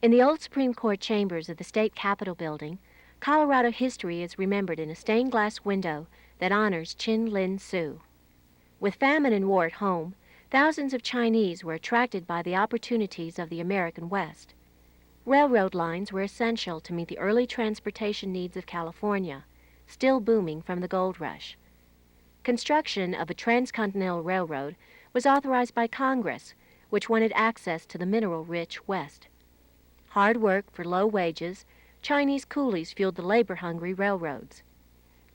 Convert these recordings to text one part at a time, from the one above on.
In the old Supreme Court chambers of the state Capitol building, Colorado history is remembered in a stained glass window that honors Chin Lin Sou. With famine and war at home, thousands of Chinese were attracted by the opportunities of the American West. Railroad lines were essential to meet the early transportation needs of California, still booming from the gold rush. Construction of a transcontinental railroad was authorized by Congress, which wanted access to the mineral-rich West. Hard work for low wages, Chinese coolies fueled the labor-hungry railroads.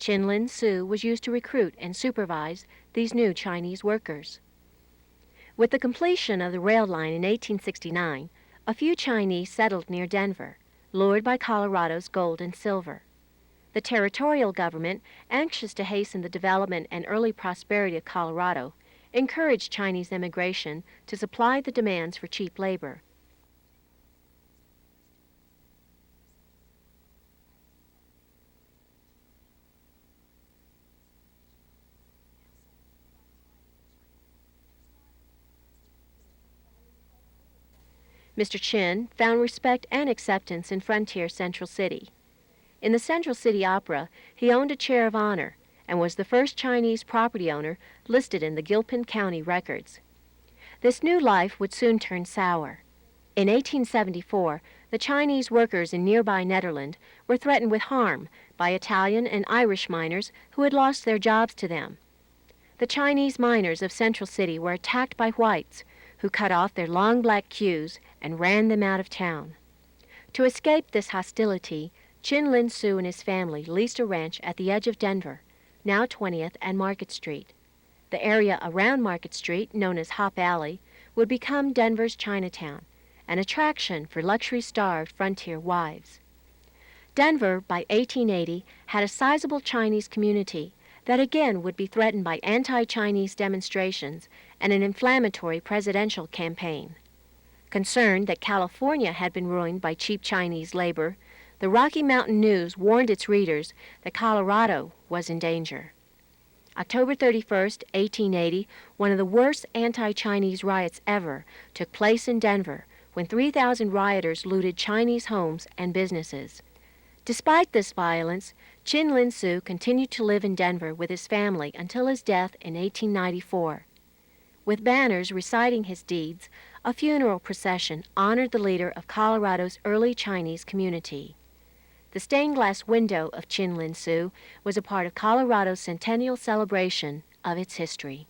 Chin Lin Sou was used to recruit and supervise these new Chinese workers. With the completion of the rail line in 1869, a few Chinese settled near Denver, lured by Colorado's gold and silver. The territorial government, anxious to hasten the development and early prosperity of Colorado, encouraged Chinese immigration to supply the demands for cheap labor. Mr. Chin found respect and acceptance in frontier Central City. In the Central City Opera, he owned a chair of honor and was the first Chinese property owner listed in the Gilpin County records. This new life would soon turn sour. In 1874, the Chinese workers in nearby Netherlands were threatened with harm by Italian and Irish miners who had lost their jobs to them. The Chinese miners of Central City were attacked by whites, who cut off their long black queues and ran them out of town. To escape this hostility, Chin Lin Sou and his family leased a ranch at the edge of Denver, now 20th and Market Street. The area around Market Street, known as Hop Alley, would become Denver's Chinatown, an attraction for luxury-starved frontier wives. Denver, by 1880, had a sizable Chinese community that again would be threatened by anti-Chinese demonstrations and an inflammatory presidential campaign. Concerned that California had been ruined by cheap Chinese labor, the Rocky Mountain News warned its readers that Colorado was in danger. October 31, 1880, one of the worst anti-Chinese riots ever took place in Denver when 3,000 rioters looted Chinese homes and businesses. Despite this violence, Chin Lin Sou continued to live in Denver with his family until his death in 1894. With banners reciting his deeds, a funeral procession honored the leader of Colorado's early Chinese community. The stained glass window of Chin Lin Sou was a part of Colorado's centennial celebration of its history.